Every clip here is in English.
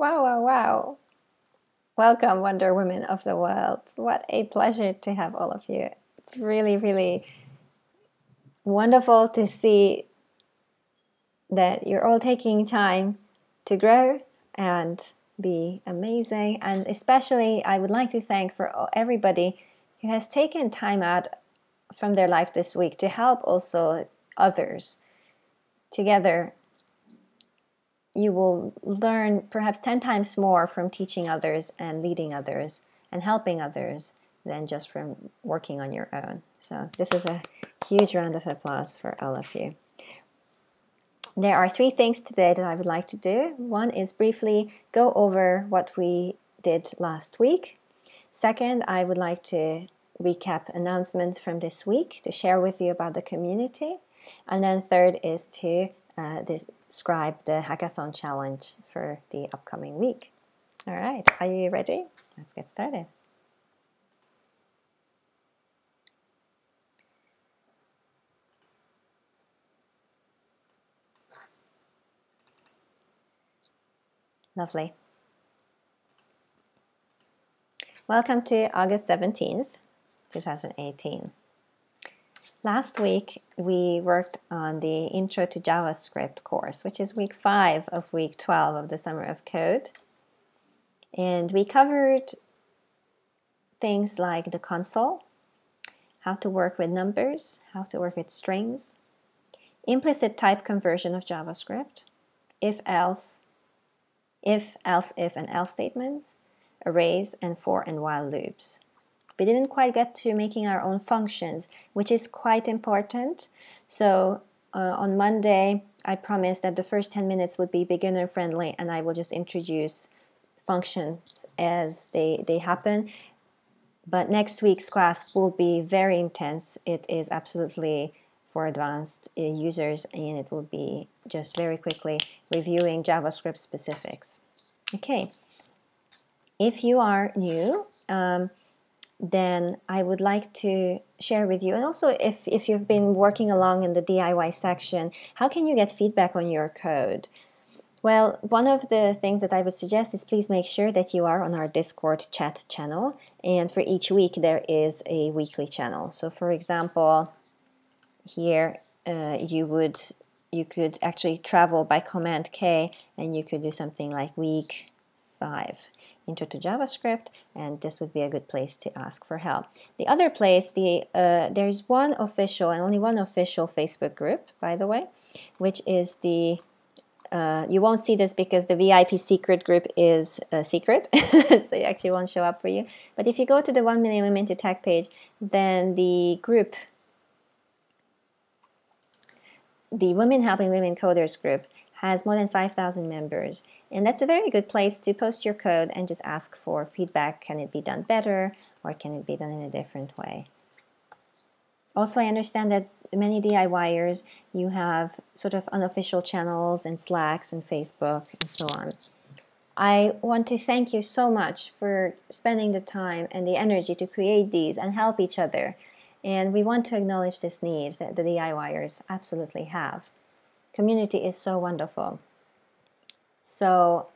Wow, wow, wow. Welcome, Wonder Women of the world. What a pleasure to have all of you. It's really, really wonderful to see that you're all taking time to grow and be amazing. And especially, I would like to thank for everybody who has taken time out from their life this week to help also others. Together, you will learn perhaps 10 times more from teaching others and leading others and helping others than just from working on your own. So this is a huge round of applause for all of you. There are 3 things today that I would like to do. One is briefly go over what we did last week. Second, I would like to recap announcements from this week to share with you about the community. And then third is to describe the Hackathon challenge for the upcoming week. All right, are you ready? Let's get started. Lovely. Welcome to August 17th, 2018. Last week, we worked on the Intro to JavaScript course, which is week 5 of week 12 of the Summer of Code. And we covered things like the console, how to work with numbers, how to work with strings, implicit type conversion of JavaScript, if, if, and else statements, arrays, and for and while loops. We didn't quite get to making our own functions, which is quite important. So on Monday, I promised that the first 10 minutes would be beginner friendly and I will just introduce functions as they happen. But next week's class will be very intense. It is absolutely for advanced users and it will be just very quickly reviewing JavaScript specifics. Okay, if you are new, then I would like to share with you, and also if you've been working along in the DIY section, how can you get feedback on your code? Well, one of the things that I would suggest is please make sure that you are on our Discord chat channel, and for each week there is a weekly channel. So for example, here you could actually travel by Command K and you could do something like week 5. Intro to JavaScript, and this would be a good place to ask for help. The other place, there's one official and only one official Facebook group, by the way, which is the you won't see this because the VIP secret group is secret, so it actually won't show up for you. But if you go to the 1 Million Women to Tech page, then the group, the Women Helping Women Coders group, has more than 5,000 members. And that's a very good place to post your code and just ask for feedback. Can it be done better or can it be done in a different way? Also, I understand that many DIYers, you have sort of unofficial channels and Slacks and Facebook and so on. I want to thank you so much for spending the time and the energy to create these and help each other. And we want to acknowledge this need that the DIYers absolutely have. Community is so wonderful. So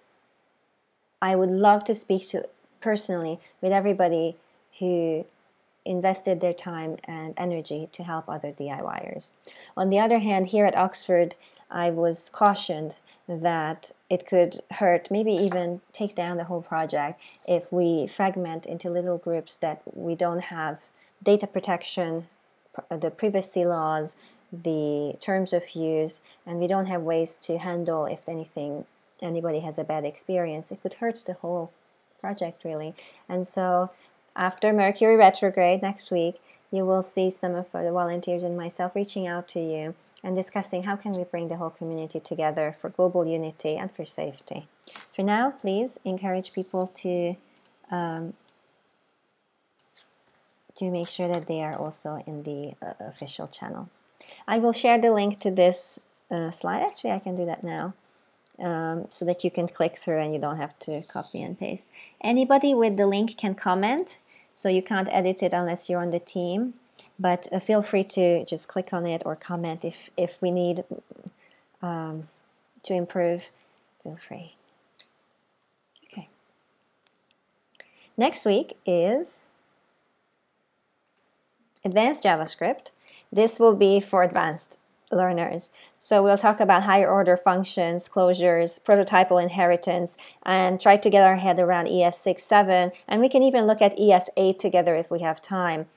I would love to speak to personally with everybody who invested their time and energy to help other DIYers. On the other hand, here at Oxford, I was cautioned that it could hurt, maybe even take down the whole project if we fragment into little groups that we don't have data protection, the privacy laws, the terms of use, and we don't have ways to handle if anybody has a bad experience. It could hurt the whole project really. And so after Mercury retrograde next week, you will see some of the volunteers and myself reaching out to you and discussing how can we bring the whole community together for global unity and for safety. For now, please encourage people to make sure that they are also in the official channels. I will share the link to this slide. Actually, I can do that now so that you can click through and you don't have to copy and paste. Anybody with the link can comment, so you can't edit it unless you're on the team, but feel free to just click on it or comment if we need to improve. Feel free. Next week is advanced JavaScript. This will be for advanced learners. So we'll talk about higher order functions, closures, prototypal inheritance, and try to get our head around ES6, 7, and we can even look at ES8 together if we have time.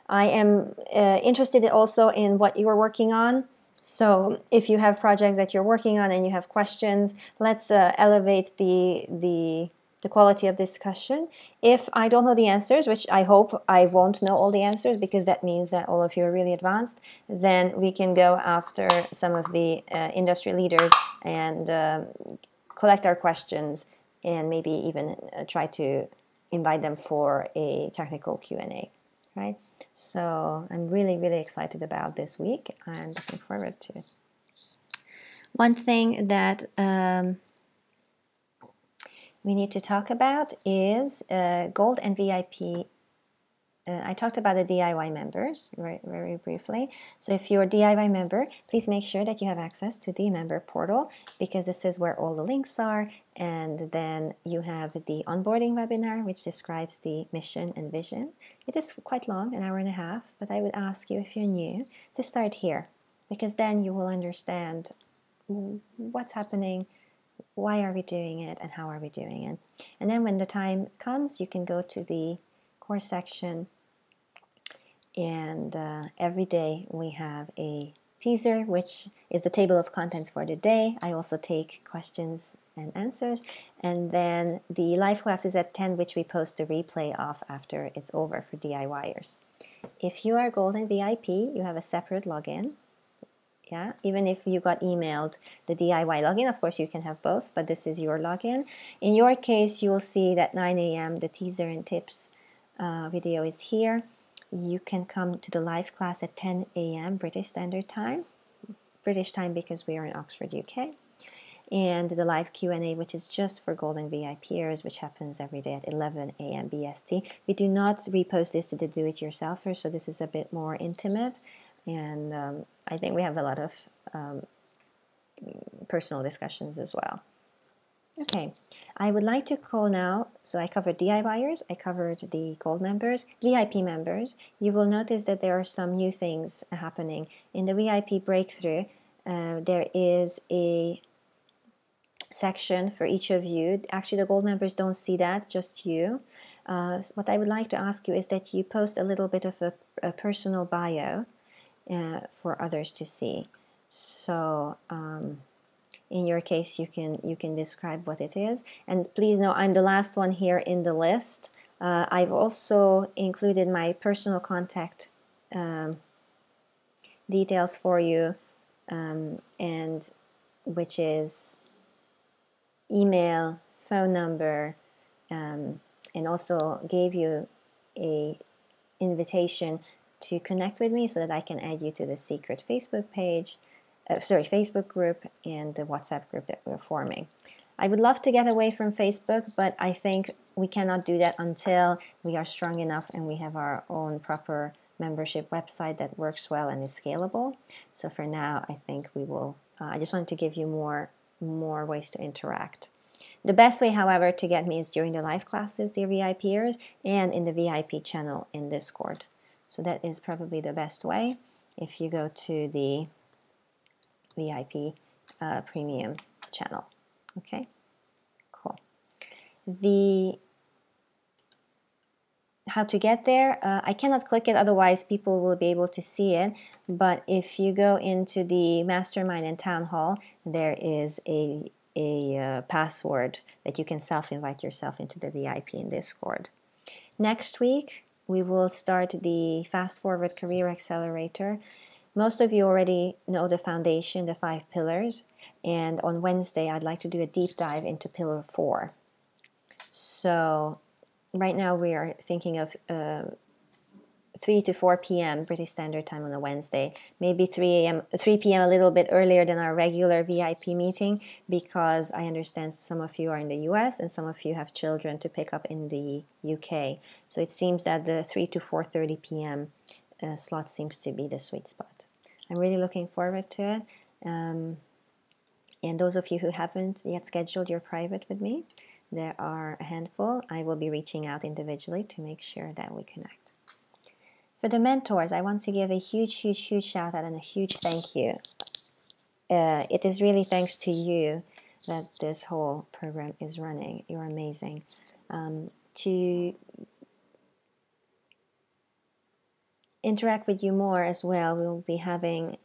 I am interested also in what you are working on. So if you have projects that you're working on and you have questions, let's elevate the quality of discussion. If I don't know the answers, which I hope I won't know all the answers because that means that all of you are really advanced, then we can go after some of the industry leaders and collect our questions and maybe even try to invite them for a technical Q&A, right? So I'm really, really excited about this week and looking forward to it. One thing that we need to talk about is Gold and VIP. I talked about the DIY members very briefly. So if you're a DIY member, please make sure that you have access to the member portal because this is where all the links are. And then you have the onboarding webinar, which describes the mission and vision. It is quite long, an hour and a half, but I would ask you if you're new to start here because then you will understand what's happening, why are we doing it, and how are we doing it. And then when the time comes, you can go to the course section, and every day we have a teaser, which is the table of contents for the day. I also take questions and answers, and then the live class is at 10, which we post the replay of after it's over for DIYers. If you are Gold and VIP, you have a separate login. Yeah, even if you got emailed the DIY login, of course you can have both, but this is your login. In your case, you will see that 9 a.m. the teaser and tips video is here. You can come to the live class at 10 a.m. British Standard Time. British time because we are in Oxford, UK. And the live Q&A, which is just for Gold and VIPers, which happens every day at 11 a.m. BST. We do not repost this to the do-it-yourselfers, so this is a bit more intimate. And I think we have a lot of personal discussions as well. Okay, I would like to call now, so I covered DIYers, I covered the Gold members, VIP members. You will notice that there are some new things happening. In the VIP breakthrough, there is a section for each of you. Actually, the Gold members don't see that, just you. So what I would like to ask you is that you post a little bit of a personal bio for others to see. So in your case, you can describe what it is. And please know I'm the last one here in the list. I've also included my personal contact details for you, and which is email, phone number, and also gave you a invitation to connect with me so that I can add you to the secret Facebook page, Facebook group and the WhatsApp group that we're forming. I would love to get away from Facebook, but I think we cannot do that until we are strong enough and we have our own proper membership website that works well and is scalable. So for now, I think we will, I just wanted to give you more ways to interact. The best way, however, to get me is during the live classes, dear VIPers, and in the VIP channel in Discord. So that is probably the best way if you go to the VIP premium channel. Okay, cool. How to get there, I cannot click it, otherwise people will be able to see it. But if you go into the Mastermind and Town Hall, there is a password that you can self-invite yourself into the VIP in Discord. Next week, we will start the Fast Forward Career Accelerator. Most of you already know the foundation, the 5 pillars, and on Wednesday I'd like to do a deep dive into pillar 4. So right now we are thinking of 3 to 4 p.m. British Standard Time on a Wednesday, maybe 3 p.m. a little bit earlier than our regular VIP meeting, because I understand some of you are in the US and some of you have children to pick up in the UK. So it seems that the 3 to 4:30 p.m. Slot seems to be the sweet spot. I'm really looking forward to it. And those of you who haven't yet scheduled your private with me, there are a handful. I will be reaching out individually to make sure that we connect. For the mentors, I want to give a huge, huge, huge shout out and a huge thank you. It is really thanks to you that this whole program is running. You're amazing. To interact with you more as well, we'll be having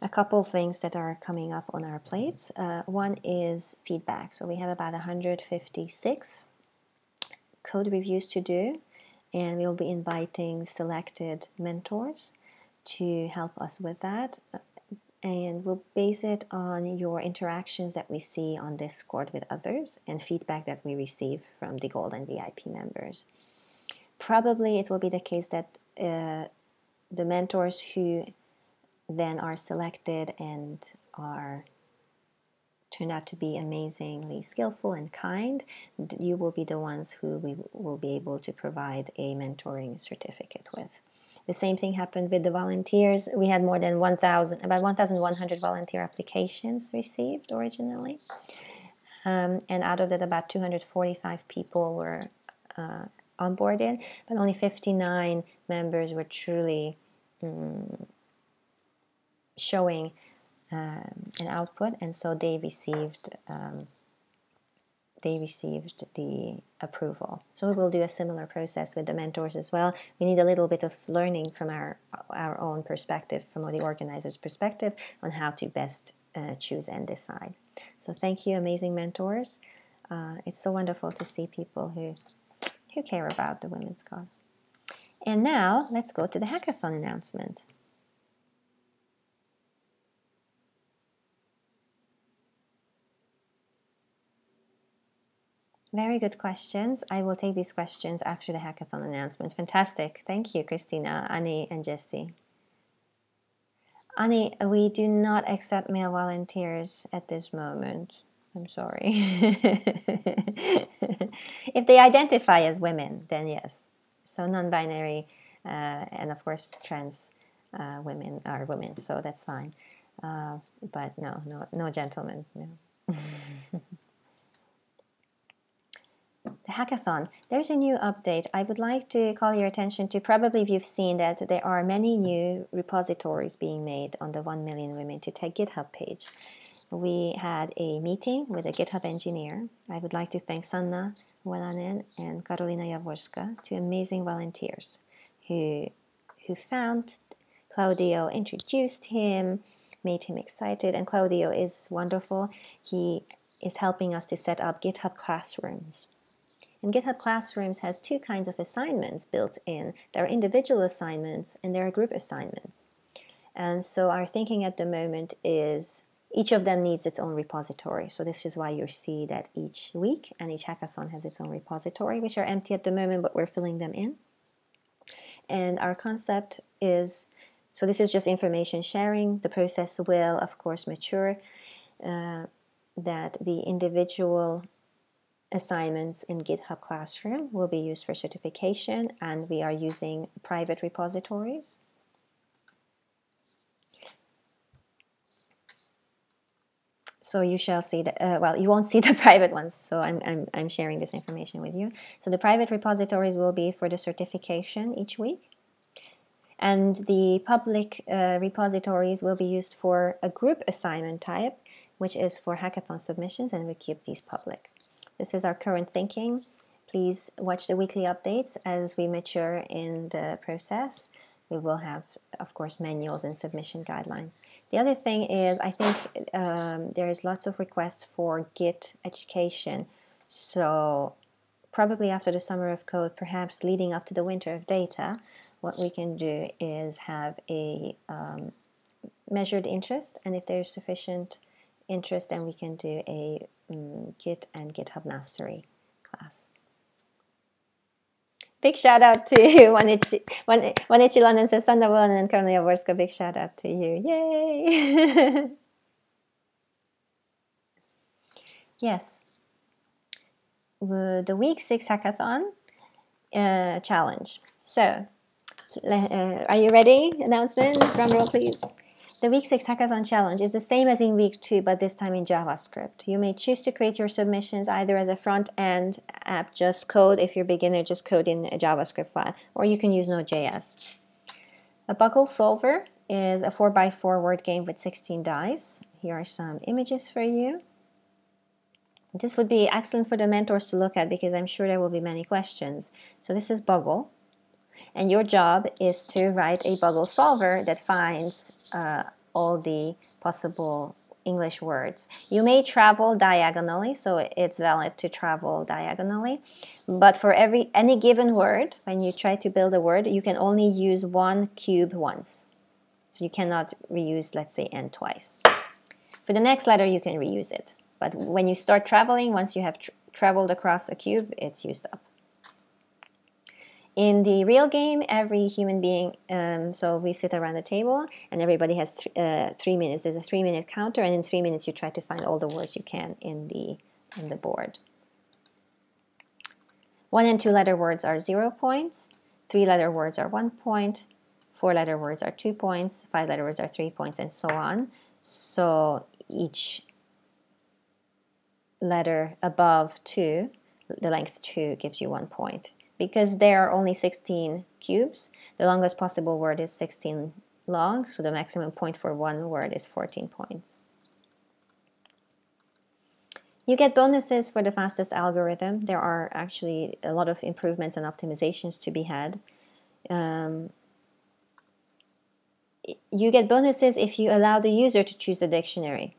a couple things that are coming up on our plates. One is feedback. So we have about 156 code reviews to do, and we'll be inviting selected mentors to help us with that. And we'll base it on your interactions that we see on Discord with others and feedback that we receive from the Gold and VIP members. Probably it will be the case that the mentors who then are selected and are turned out to be amazingly skillful and kind, you will be the ones who we will be able to provide a mentoring certificate with. The same thing happened with the volunteers. We had more than about 1,100 volunteer applications received originally. And out of that, about 245 people were onboarded, but only 59 members were truly showing an output, and so they received the approval. So we will do a similar process with the mentors as well. We need a little bit of learning from our own perspective, from the organizer's perspective, on how to best choose and decide. So thank you, amazing mentors. It's so wonderful to see people who care about the women's cause. And now let's go to the hackathon announcement. Very good questions. I will take these questions after the hackathon announcement. Fantastic. Thank you, Christina, Annie, and Jessie. Annie, we do not accept male volunteers at this moment. I'm sorry. If they identify as women, then yes. So non-binary and of course trans women are women, so that's fine. But no gentlemen, no. The hackathon. There's a new update. I would like to call your attention to, probably you've seen that there are many new repositories being made on the 1 Million Women to Tech GitHub page. We had a meeting with a GitHub engineer. I would like to thank Sanna Welanen and Karolina Jaworska, two amazing volunteers who found Claudio, introduced him, made him excited, and Claudio is wonderful. He is helping us to set up GitHub Classrooms. And GitHub Classrooms has two kinds of assignments built in. There are individual assignments and there are group assignments. And so our thinking at the moment is each of them needs its own repository. So this is why you see that each week and each hackathon has its own repository, which are empty at the moment, but we're filling them in. And our concept is, so this is just information sharing. The process will, of course, mature, that the individual assignments in GitHub Classroom will be used for certification, and we are using private repositories. So you shall see that, well, you won't see the private ones, so I'm sharing this information with you. So the private repositories will be for the certification each week. And the public repositories will be used for a group assignment type, which is for hackathon submissions, and we keep these public. This is our current thinking. Please watch the weekly updates as we mature in the process. We will have, of course, manuals and submission guidelines. The other thing is, I think there is lots of requests for Git education. So probably after the summer of code, perhaps leading up to the winter of data, what we can do is have a measured interest, and if there's sufficient interest, then we can do a Git and GitHub Mastery class. Big shout out to Wanichi London says Sanna Welanen and Karolina Jaworska. Big shout out to you. Yay! Yes. The week 6 hackathon challenge. So, are you ready? Announcement, drum roll please. The week 6 hackathon challenge is the same as in week 2, but this time in JavaScript. You may choose to create your submissions either as a front-end app, just code. If you're a beginner, just code in a JavaScript file, or you can use Node.js. A Buggle Solver is a 4x4 word game with 16 dice. Here are some images for you. This would be excellent for the mentors to look at because I'm sure there will be many questions. So this is Buggle, and your job is to write a Buggle solver that finds all the possible English words. You may travel diagonally, so it's valid to travel diagonally, but for any given word, when you try to build a word, you can only use one cube once. So you cannot reuse, let's say, n twice. For the next letter, you can reuse it. But when you start traveling, once you have traveled across a cube, it's used up. In the real game, every human being, so we sit around the table and everybody has 3 minutes. There's a 3-minute counter, and in 3 minutes you try to find all the words you can in the board. 1- and 2-letter words are 0 points. 3-letter words are 1 point. 4-letter words are 2 points. 5-letter words are 3 points, and so on. So each letter above 2, the length 2, gives you 1 point. Because there are only 16 cubes, the longest possible word is 16 long, so the maximum point for one word is 14 points. You get bonuses for the fastest algorithm. There are actually a lot of improvements and optimizations to be had. You get bonuses if you allow the user to choose a dictionary.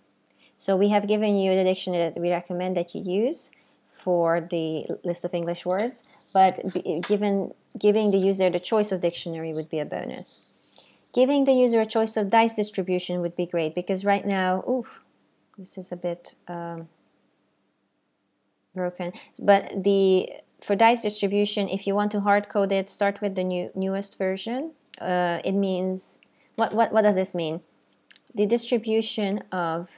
So we have given you the dictionary that we recommend that you use for the list of English words, but giving the user the choice of dictionary would be a bonus. Giving the user a choice of dice distribution would be great, because right now, this is a bit broken. But for dice distribution, if you want to hard code it, start with the newest version. It means, what does this mean? The distribution of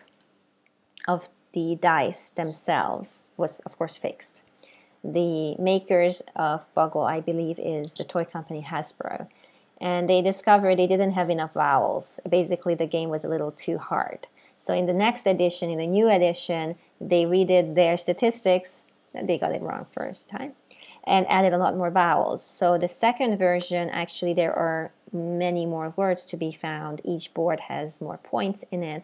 the dice themselves was, of course, fixed. The makers of Buggle, I believe, is the toy company Hasbro. And they discovered they didn't have enough vowels. Basically, the game was a little too hard. So in the next edition, in the new edition, they redid their statistics. They got it wrong first time. And added a lot more vowels. So the second version, actually, there are many more words to be found. Each board has more points in it.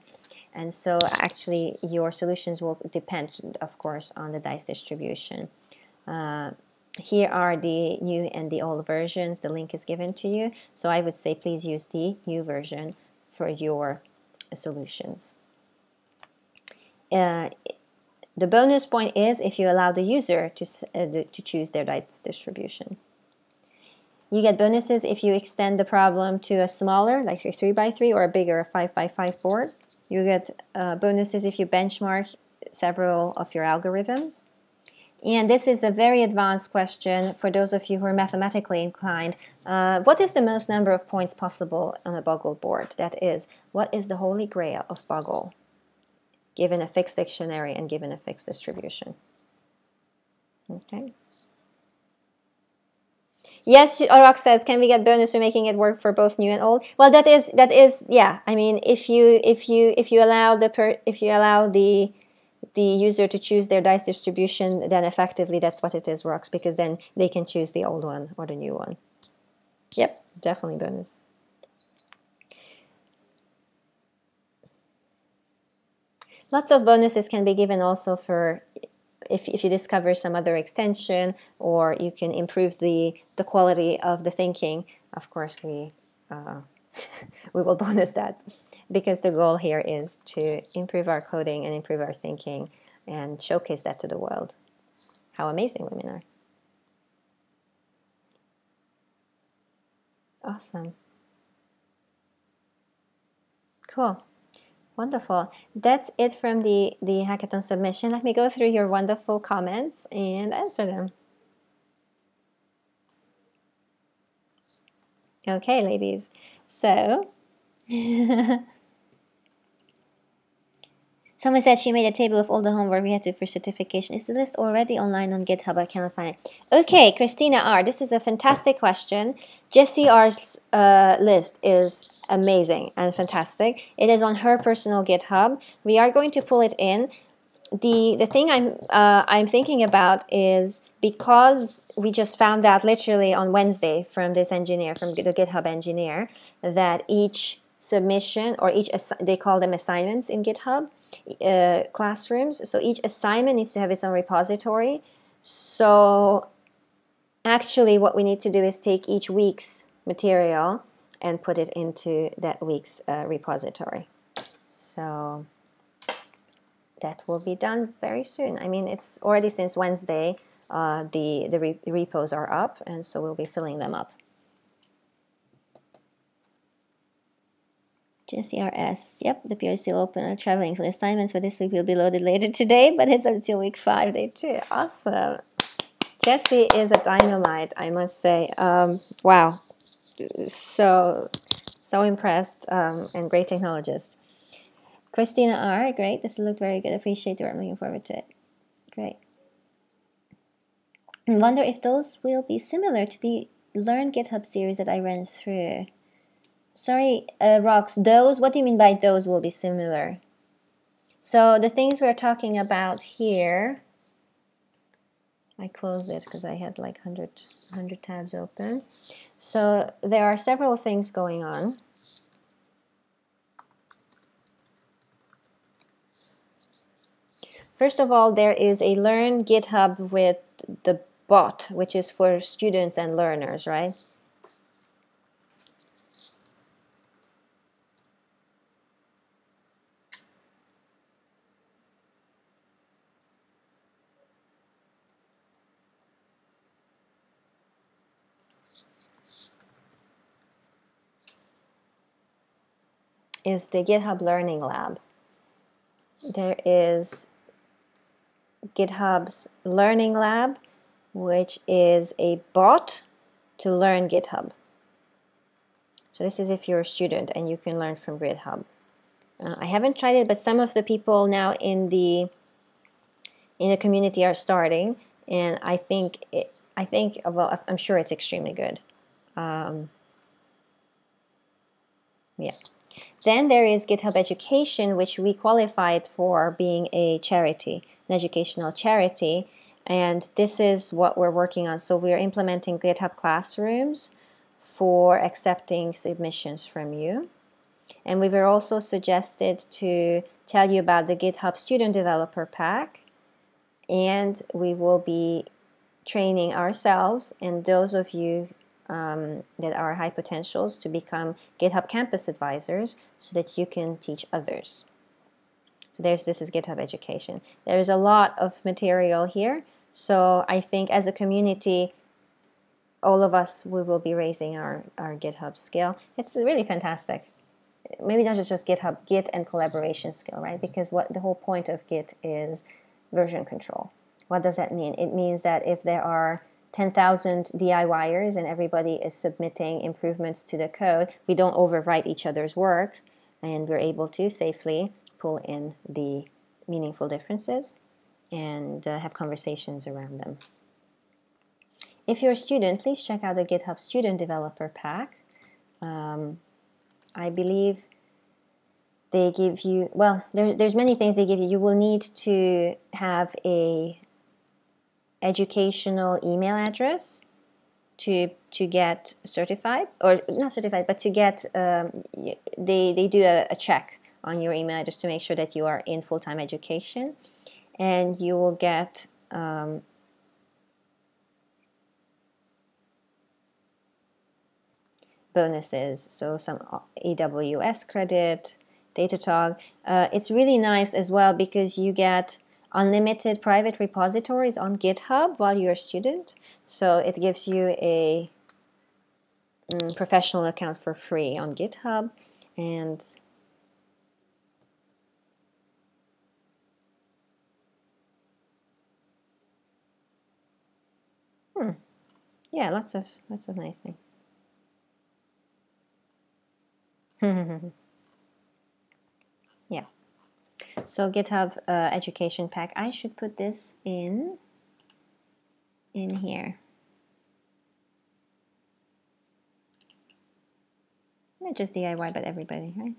And so actually your solutions will depend, of course, on the dice distribution. Here are the new and the old versions. The link is given to you. So I would say please use the new version for your solutions. The bonus point is if you allow the user to choose their dice distribution. You get bonuses if you extend the problem to a smaller, like a 3x3, or a bigger 5x5 board. You get bonuses if you benchmark several of your algorithms. And this is a very advanced question for those of you who are mathematically inclined. What is the most number of points possible on a Buggle board? That is, what is the holy grail of Buggle, given a fixed dictionary and given a fixed distribution? Okay. Yes, Orok says, can we get bonus for making it work for both new and old? Well, that is yeah. I mean, if you allow the user to choose their dice distribution, then effectively that's what it is, Rox, because then they can choose the old one or the new one. Yep, definitely bonus. Lots of bonuses can be given also for if you discover some other extension, or you can improve the quality of the thinking. Of course, we will bonus that, because the goal here is to improve our coding and improve our thinking and showcase that to the world, how amazing women are. Awesome. Cool. Wonderful. That's it from the hackathon submission. Let me go through your wonderful comments and answer them. Okay, ladies. So, someone said she made a table of all the homework we had to for certification. Is the list already online on GitHub? I cannot find it. Okay, Christina R. This is a fantastic question. Jesse R's list is amazing and fantastic. It is on her personal GitHub. We are going to pull it in. The thing I'm thinking about is, because we just found out literally on Wednesday from this engineer, from the GitHub engineer, that each submission, or each, they call them assignments in GitHub classrooms, so each assignment needs to have its own repository. So actually what we need to do is take each week's material and put it into that week's repository. So that will be done very soon. I mean, it's already since Wednesday, the repos are up, and so we'll be filling them up. Jesse RS, yep, the PR is still open. I'm traveling, so assignments for this week will be loaded later today, but it's until week 5, day 2. Awesome. Jesse is a dynamite, I must say. Wow, so impressed, and great technologist. Christina R, great. This looked very good. Appreciate it. I'm looking forward to it. Great. I wonder if those will be similar to the Learn GitHub series that I ran through. Sorry, Rox, those, what do you mean by those will be similar? So the things we're talking about here, I closed it because I had like 100 tabs open. So there are several things going on. First of all, there is a Learn GitHub with the bot, which is for students and learners, right? Is the GitHub Learning Lab. There is GitHub's Learning Lab, which is a bot to learn GitHub. So this is if you're a student and you can learn from GitHub. I haven't tried it, but some of the people now in the community are starting, and I think well, I'm sure it's extremely good. Yeah. Then there is GitHub Education, which we qualified for being a charity, an educational charity, and this is what we're working on. So we're implementing GitHub Classrooms for accepting submissions from you. And we were also suggested to tell you about the GitHub Student Developer Pack, and we will be training ourselves and those of you that are high potentials to become GitHub Campus Advisors so that you can teach others. So this is GitHub Education. There's a lot of material here, so I think as a community, all of us, we will be raising our GitHub skill. It's really fantastic. Maybe not just GitHub, Git and collaboration skill, right? Because what the whole point of Git is version control. What does that mean? It means that if there are 10,000 DIYers and everybody is submitting improvements to the code, we don't overwrite each other's work, and we're able to safely pull in the meaningful differences and have conversations around them. If you're a student, please check out the GitHub Student Developer Pack. I believe they give you, well, there's many things they give you. You will need to have a educational email address to get certified, or not certified, but to get, they do a check on your email address to make sure that you are in full-time education, and you will get bonuses, so some AWS credit, Datadog. It's really nice as well because you get unlimited private repositories on GitHub while you're a student. So it gives you a professional account for free on GitHub. And yeah, lots of nice things. Yeah. So GitHub Education Pack. I should put this in here. Not just DIY, but everybody, right?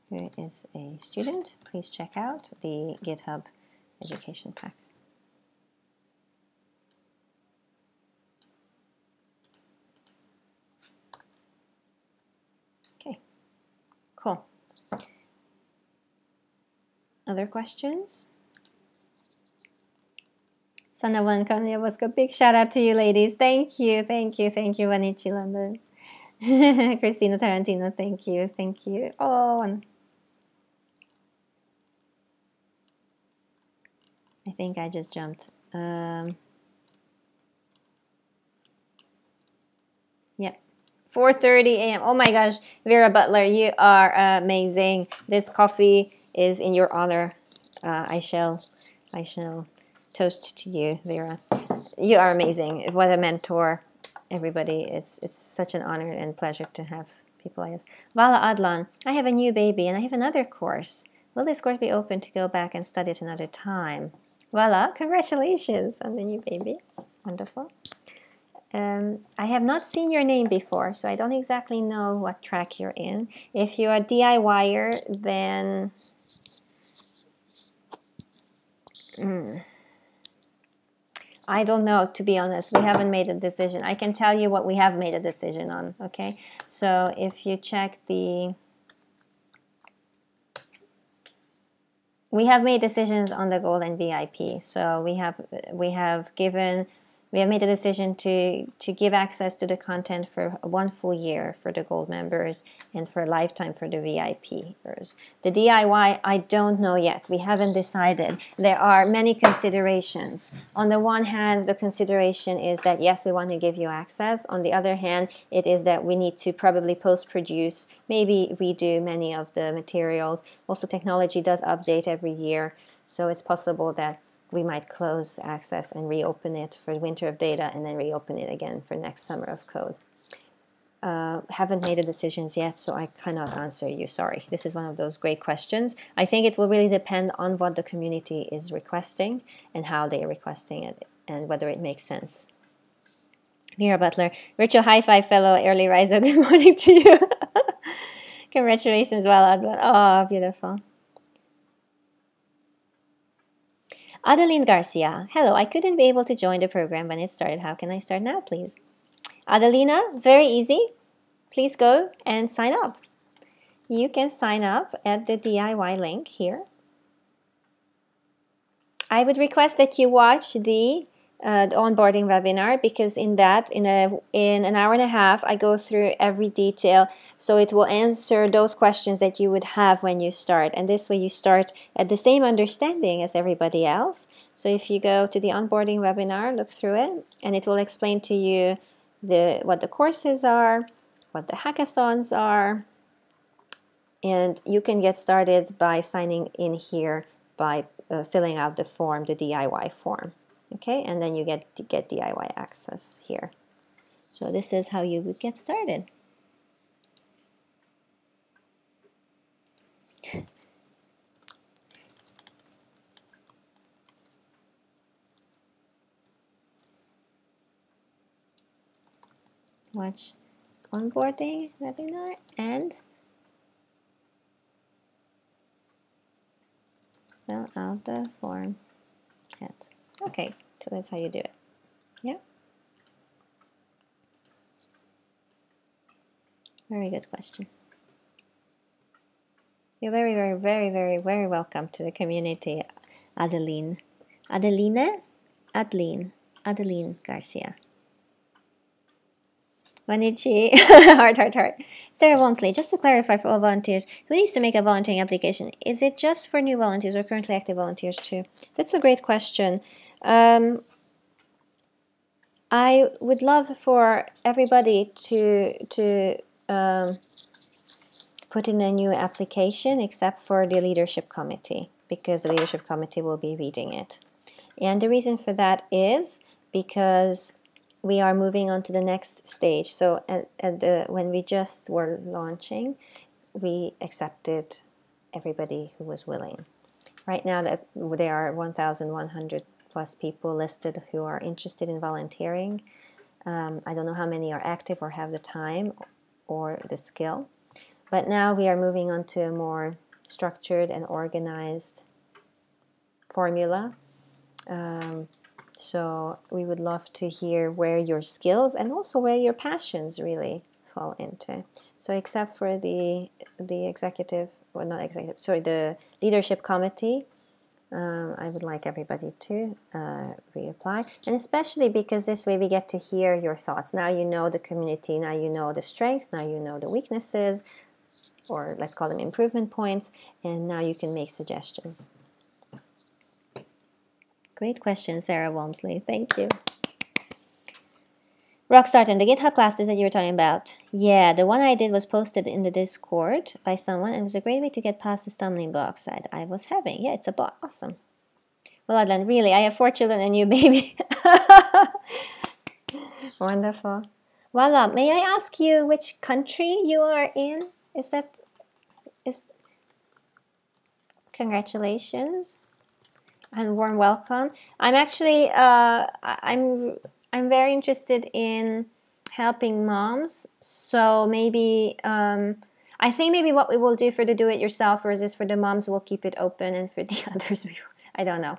Here is a student. Please check out the GitHub education pack. Okay, cool. Other questions? Sanawan Kanyawaska, big shout out to you ladies. Thank you, thank you, thank you, Vanichi London. Christina Tarantino, thank you, thank you. Oh, I think I just jumped. Yeah, 4:30 a.m. Oh my gosh, Vera Butler, you are amazing. This coffee is in your honor. I shall toast to you, Vera. You are amazing. What a mentor, everybody. It's such an honor and pleasure to have people like this. Vala Adlan, I have a new baby and I have another course. Will this course be open to go back and study at another time? Vala, congratulations on the new baby. Wonderful. I have not seen your name before, so I don't exactly know what track you're in. If you're a DIYer, then I don't know, to be honest. We haven't made a decision. I can tell you what we have made a decision on, okay? So if you check the... We have made decisions on the Gold and VIP. So we have made a decision to give access to the content for 1 full year for the Gold members and for a lifetime for the VIPers. The DIY, I don't know yet. We haven't decided. There are many considerations. On the one hand, the consideration is that, yes, we want to give you access. On the other hand, it is that we need to probably post-produce, maybe redo many of the materials. Also, technology does update every year, so it's possible that we might close access and reopen it for Winter of Data and then reopen it again for next Summer of Code. Haven't made the decisions yet, so I cannot answer you. Sorry. This is one of those great questions. I think it will really depend on what the community is requesting and how they are requesting it and whether it makes sense. Vera Butler, virtual high five fellow early riser. Good morning to you. Congratulations, well done. Oh, beautiful. Adeline Garcia, hello, I couldn't be able to join the program when it started. How can I start now, please? Adelina, very easy. Please go and sign up. You can sign up at the DIY link here. I would request that you watch the onboarding webinar, because in an hour and a half I go through every detail, so it will answer those questions that you would have when you start, and this way you start at the same understanding as everybody else. So if you go to the onboarding webinar, look through it, and it will explain to you what the courses are, what the hackathons are, and you can get started by signing in here by filling out the form, the DIY form. Okay, and then you get DIY access here. So this is how you would get started. Watch onboarding webinar and fill out the form. Okay, so that's how you do it. Yeah. Very good question. You're very, very, very, very, very welcome to the community, Adeline. Adeline Garcia. Manichi, heart. Sarah Walmsley, just to clarify for all volunteers, who needs to make a volunteering application? Is it just for new volunteers or currently active volunteers too? That's a great question. I would love for everybody to put in a new application except for the leadership committee, because the leadership committee will be reading it. And the reason for that is because we are moving on to the next stage. So when we just were launching, we accepted everybody who was willing. Right now that there are 1,100 plus people listed who are interested in volunteering. I don't know how many are active or have the time or the skill. But now we are moving on to a more structured and organized formula. So we would love to hear where your skills and also where your passions really fall into. So except for the executive, well, not executive, sorry, the leadership committee, I would like everybody to reapply, and especially because this way we get to hear your thoughts. Now you know the community, now you know the strength, now you know the weaknesses, or let's call them improvement points, and now you can make suggestions. Great question, Sarah Walmsley. Thank you. Rockstar, and the GitHub classes that you were talking about. Yeah, the one I did was posted in the Discord by someone, and it was a great way to get past the stumbling blocks that I was having. Yeah, it's awesome. Well, Adlan, really, I have 4 children and you, baby. Wonderful. Voila, may I ask you which country you are in? Congratulations and warm welcome. I'm actually, I'm very interested in helping moms, so maybe I think maybe what we will do for the do-it-yourselfers is for the moms we'll keep it open, and for the others I don't know.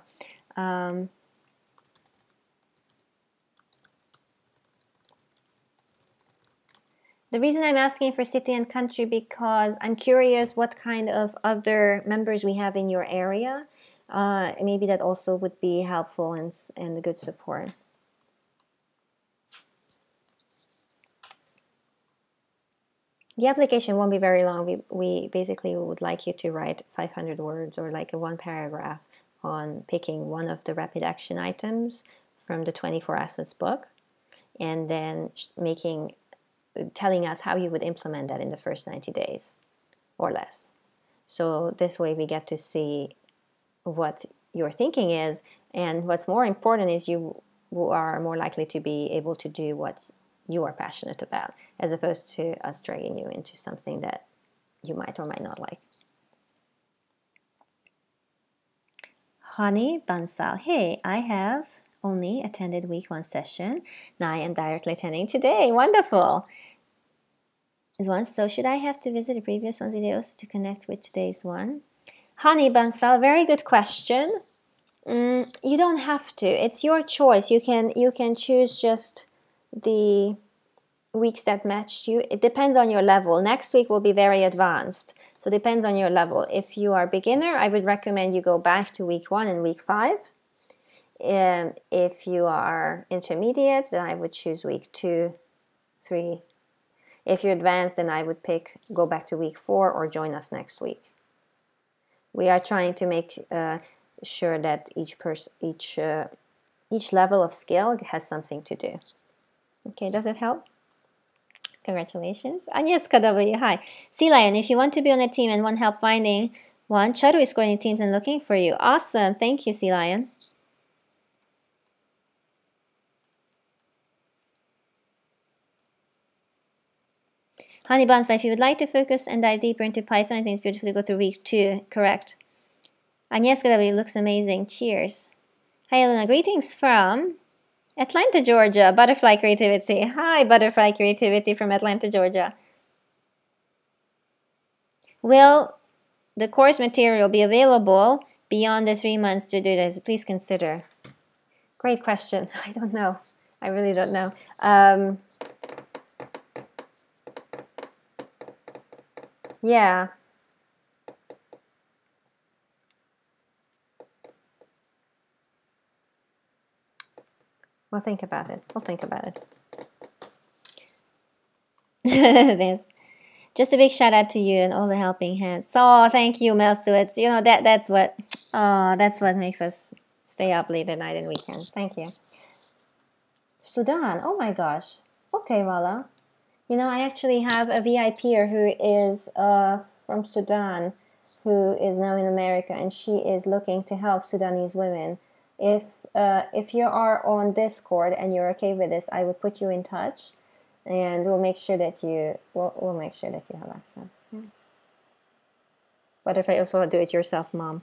The reason I'm asking for city and country because I'm curious what kind of other members we have in your area. Maybe that also would be helpful and a good support. The application won't be very long. We basically would like you to write 500 words or like a 1 paragraph on picking one of the rapid action items from the 24 Assets book, and then telling us how you would implement that in the first 90 days or less. So this way we get to see what your thinking is, and what's more important is you are more likely to be able to do what you are passionate about, as opposed to us dragging you into something that you might or might not like. Honey Bansal, hey, I have only attended week 1 session. Now I am directly attending today. Wonderful. So should I have to visit the previous one's videos to connect with today's one? Honey Bansal, very good question. You don't have to. It's your choice. You can choose just the weeks that matched you. It depends on your level. Next week will be very advanced, so it depends on your level. If you are beginner, I would recommend you go back to week 1 and week 5. If you are intermediate, then I would choose week 2, 3. If you're advanced, then I would go back to week 4 or join us next week. We are trying to make sure that each level of skill has something to do. Okay, does it help? Congratulations. Agnieszka W, hi. Sea Lion, if you want to be on a team and want help finding one, Charu is coordinating teams and looking for you. Awesome. Thank you, Sea Lion. Honey Bansa, if you would like to focus and dive deeper into Python, I think it's beautiful to go through week 2. Correct. Agnieszka W looks amazing. Cheers. Hi, Elena. Greetings from Atlanta, Georgia. Butterfly Creativity. Hi, Butterfly Creativity from Atlanta, Georgia. Will the course material be available beyond the 3 months to do this? Please consider. Great question. I don't know. I really don't know. Yeah. We'll think about it. We'll think about it. Thanks. Just a big shout out to you and all the helping hands. Oh, thank you, Mel Stewarts. You know that's what makes us stay up late at night and weekends. Thank you. Sudan. Oh my gosh. Okay, Vala. You know, I actually have a VIPer who is from Sudan, who is now in America, and she is looking to help Sudanese women. If you are on Discord and you're okay with this, I would put you in touch, and we'll make sure that we'll make sure that you have access. Yeah. What if I also do it yourself, Mom?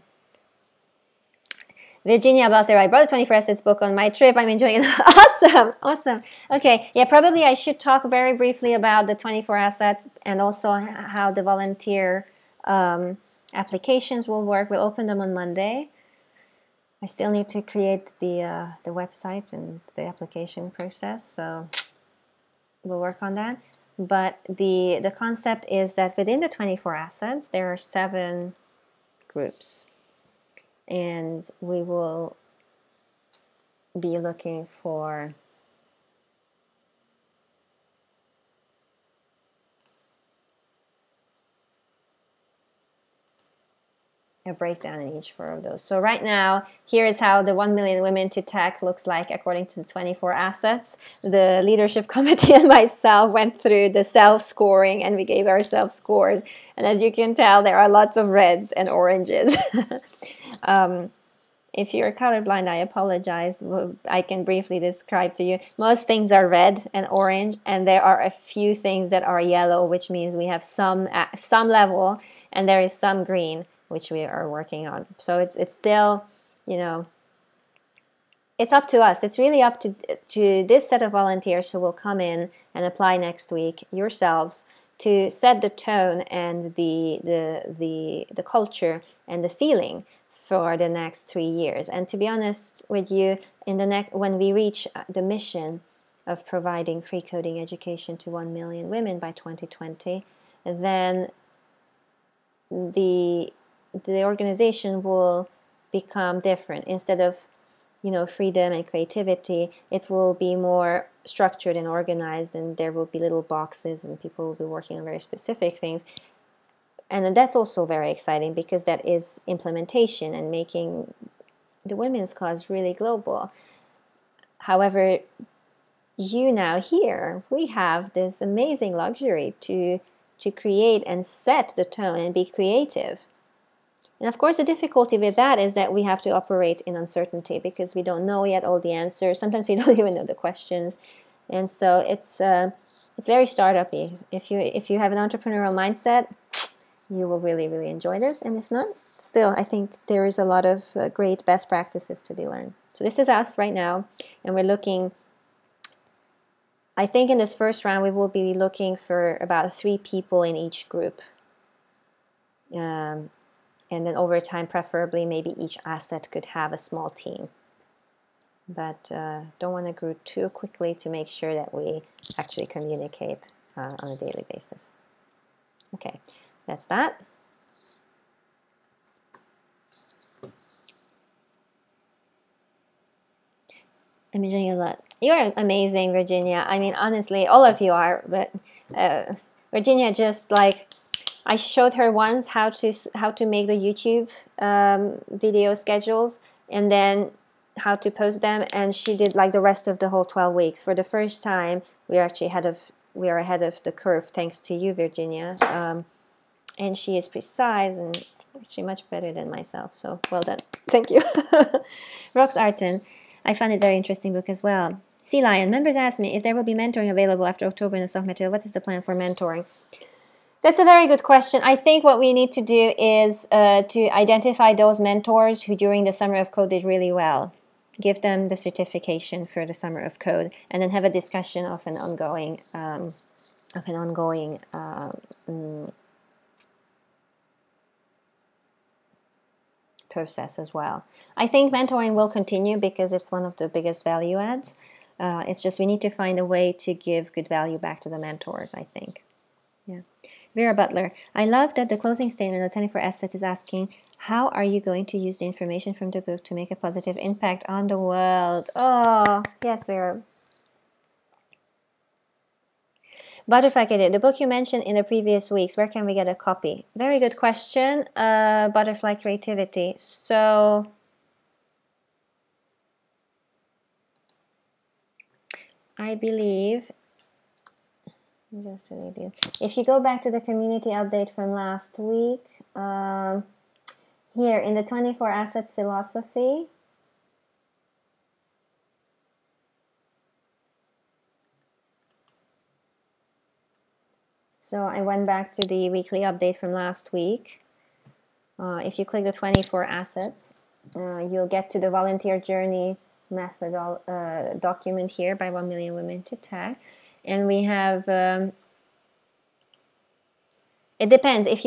Virginia Balser, I brought the 24 Assets book on my trip. I'm enjoying it. Awesome. Awesome. Okay. Yeah, probably I should talk very briefly about the 24 Assets and also how the volunteer applications will work. We'll open them on Monday. I still need to create the website and the application process, so we'll work on that. But the concept is that within the 24 Assets, there are 7 groups. And we will be looking for a breakdown in each 4 of those. So right now, here is how the 1 million women to tech looks like according to the 24 Assets. The leadership committee and myself went through the self-scoring and we gave ourselves scores. And as you can tell, there are lots of reds and oranges. If you're colorblind, I apologize. I can briefly describe to you. Most things are red and orange, and there are a few things that are yellow, which means we have some level, and there is some green, which we are working on. So it's still, you know, it's up to us. It's really up to this set of volunteers who will come in and apply next week, yourselves, to set the tone and the culture and the feeling for the next 3 years. And to be honest with you, when we reach the mission of providing free coding education to 1 million women by 2020, then the organization will become different. Instead of, you know, freedom and creativity, it will be more structured and organized, and there will be little boxes and people will be working on very specific things. And that's also very exciting because that is implementation and making the women's cause really global. However, you now here, we have this amazing luxury to create and set the tone and be creative. And of course, the difficulty with that is that we have to operate in uncertainty because we don't know yet all the answers. Sometimes we don't even know the questions. And so it's very startup-y. If you have an entrepreneurial mindset, you will really, really enjoy this. And if not, still, I think there is a lot of great best practices to be learned. So this is us right now, and we're looking, I think in this first round, we will be looking for about 3 people in each group. And then over time, preferably, maybe each asset could have a small team. But don't want to grow too quickly to make sure that we actually communicate on a daily basis. Okay. That's that. I'm enjoying it a lot. You're amazing, Virginia. I mean, honestly, all of you are. But Virginia, just like I showed her once how to make the YouTube video schedules and then how to post them, and she did like the rest of the whole 12 weeks. For the first time, we are actually ahead of the curve thanks to you, Virginia. And she is precise and actually much better than myself. So well done. Thank you. Rox Arten. I found it a very interesting book as well. Sea Lion. Members asked me if there will be mentoring available after October in the soft material. What is the plan for mentoring? That's a very good question. I think what we need to do is to identify those mentors who during the Summer of Code did really well. Give them the certification for the Summer of Code, and then have a discussion of an ongoing process as well. I think mentoring will continue because it's one of the biggest value adds. It's just we need to find a way to give good value back to the mentors, I think. Yeah. Vera Butler, I love that the closing statement of 24 Assets is asking, how are you going to use the information from the book to make a positive impact on the world? Oh, yes, Vera. Butterfly Creativity, the book you mentioned in the previous weeks, where can we get a copy? Very good question, Butterfly Creativity. So, I believe, if you go back to the community update from last week, here in the 24 Assets philosophy, so I went back to the weekly update from last week. If you click the 24 Assets, you'll get to the volunteer journey method document here by 1 million women to tag. And we have it depends. If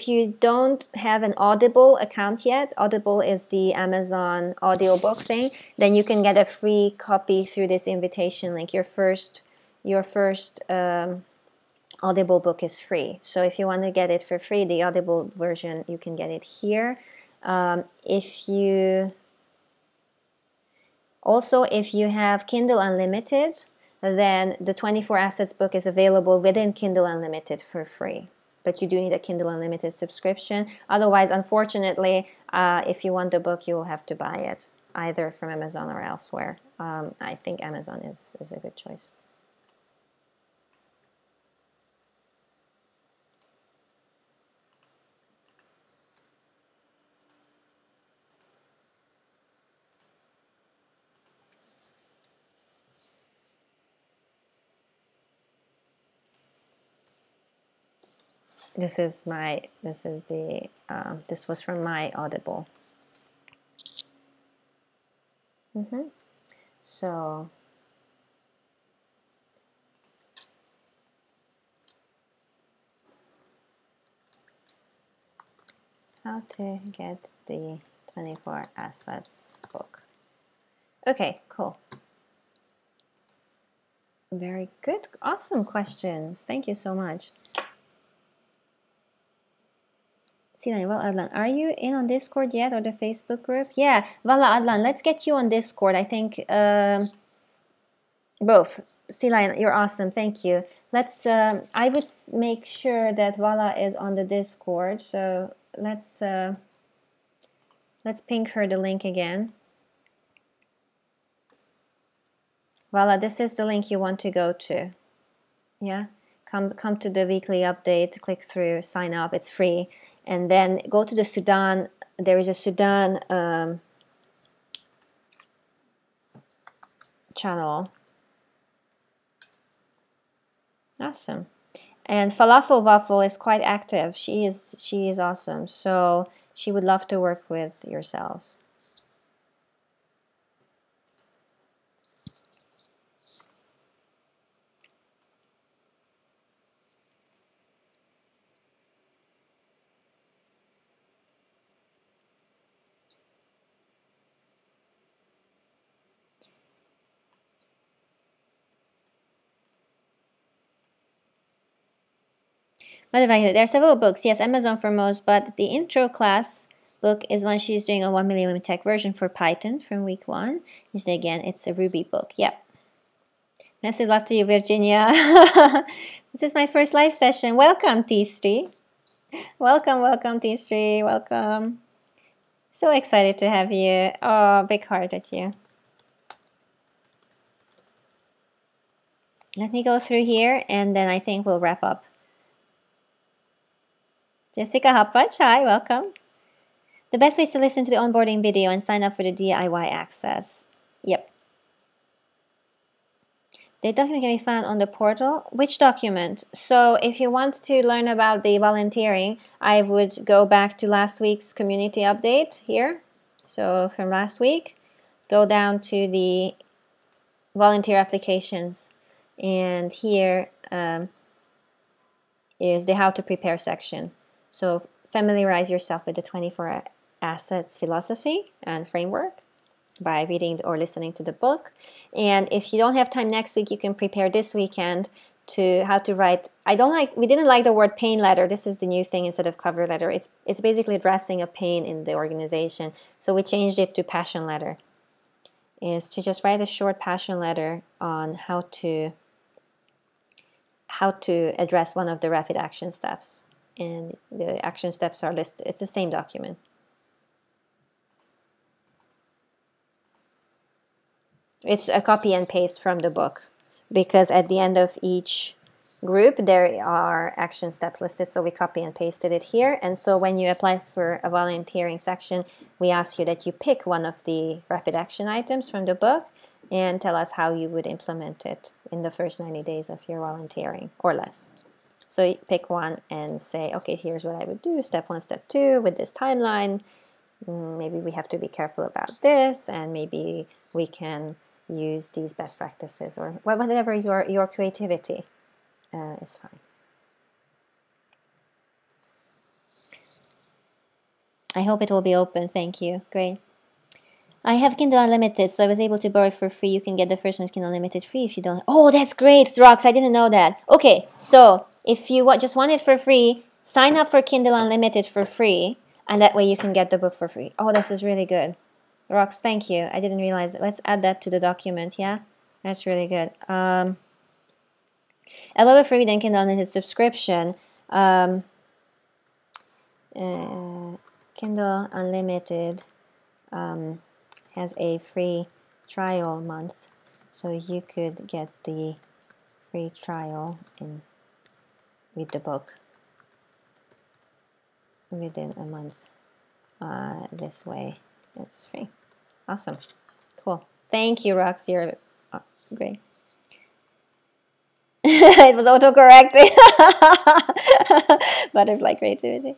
you don't have an Audible account yet, Audible is the Amazon audiobook thing, then you can get a free copy through this invitation link. Your first Audible book is free. So if you want to get it for free, the Audible version, you can get it here. If you have Kindle Unlimited, then the 24 Assets book is available within Kindle Unlimited for free. But you do need a Kindle Unlimited subscription. Otherwise, unfortunately, if you want the book, you will have to buy it either from Amazon or elsewhere. I think Amazon is a good choice. This was from my Audible. So how to get the 24 Assets book. Okay, cool. Very good. Awesome questions. Thank you so much. Vala Adlan, are you in on Discord yet or the Facebook group? Yeah, Vala Adlan, let's get you on Discord. I think both. Sila, you're awesome. Thank you. Let's. I would make sure that Vala is on the Discord. So let's ping her the link again. Vala, this is the link you want to go to. Yeah, come to the weekly update. Click through, sign up. It's free. And then go to the Sudan. There is a Sudan channel. Awesome. And Falafel Waffle is quite active. She is awesome. So she would love to work with yourselves. There are several books. Yes, Amazon for most, but the intro class book is one she's doing a 1 million women tech version for Python from week 1. Again, it's a Ruby book. Yep. Massive love to you, Virginia. This is my first live session. Welcome, T3. Welcome, T3. Welcome. So excited to have you. Oh, big heart at you. Let me go through here, and then I think we'll wrap up. Jessica Hapach, hi, welcome. The best way is to listen to the onboarding video and sign up for the DIY access. Yep. The document can be found on the portal. Which document? So if you want to learn about the volunteering, I would go back to last week's community update here. So from last week, go down to the volunteer applications. And here is the how to prepare section. So familiarize yourself with the 24 Assets philosophy and framework by reading or listening to the book. And if you don't have time next week, you can prepare this weekend to how to write. We didn't like the word pain letter. This is the new thing instead of cover letter. It's basically addressing a pain in the organization. So we changed it to passion letter. Is to just write a short passion letter on how to address one of the rapid action steps. And the action steps are listed. It's the same document. It's a copy and paste from the book, because at the end of each group there are action steps listed, so we copy and pasted it here. And so when you apply for a volunteering section, we ask you that you pick one of the rapid action items from the book and tell us how you would implement it in the first 90 days of your volunteering or less. So you pick one and say, okay, here's what I would do, step 1, step 2, with this timeline, maybe we have to be careful about this, and maybe we can use these best practices, or whatever your creativity is fine. I hope it will be open. Thank you. Great. I have Kindle Unlimited, so I was able to borrow it for free. You can get the first month's Kindle Unlimited free if you don't. Oh, that's great, Rox. I didn't know that. Okay, so if you just want it for free, sign up for Kindle Unlimited for free, and that way you can get the book for free. Oh, this is really good. Rox, thank you. I didn't realize it. Let's add that to the document, yeah? That's really good. A lower free than Kindle Unlimited subscription. Kindle Unlimited has a free trial month, so you could get the free trial and read the book within a month. This way, it's free. Awesome, cool. Thank you, Rox. You're great. It was autocorrecting. Butterfly creativity.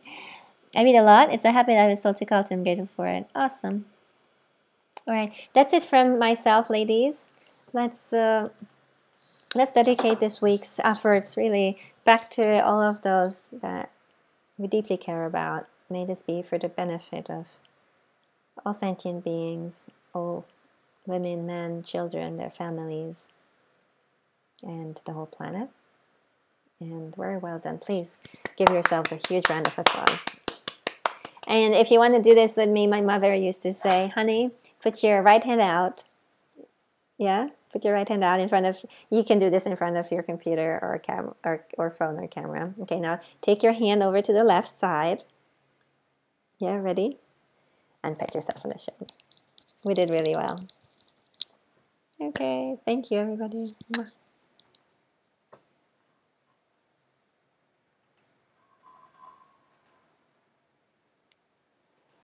I read a lot. It's a habit I was told to cultivate. I'm grateful for it. Awesome. All right, that's it from myself, ladies. Let's dedicate this week's efforts really back to all of those that we deeply care about. May this be for the benefit of all sentient beings, all women, men, children, their families, and the whole planet. And very well done. Please give yourselves a huge round of applause. And if you want to do this with me, my mother used to say, honey, put your right hand out. Yeah, put your right hand out in front of, you can do this in front of your computer or camera or phone or camera. Okay, now take your hand over to the left side. Yeah, ready? And pat yourself on the shoulder. We did really well. Okay, thank you, everybody.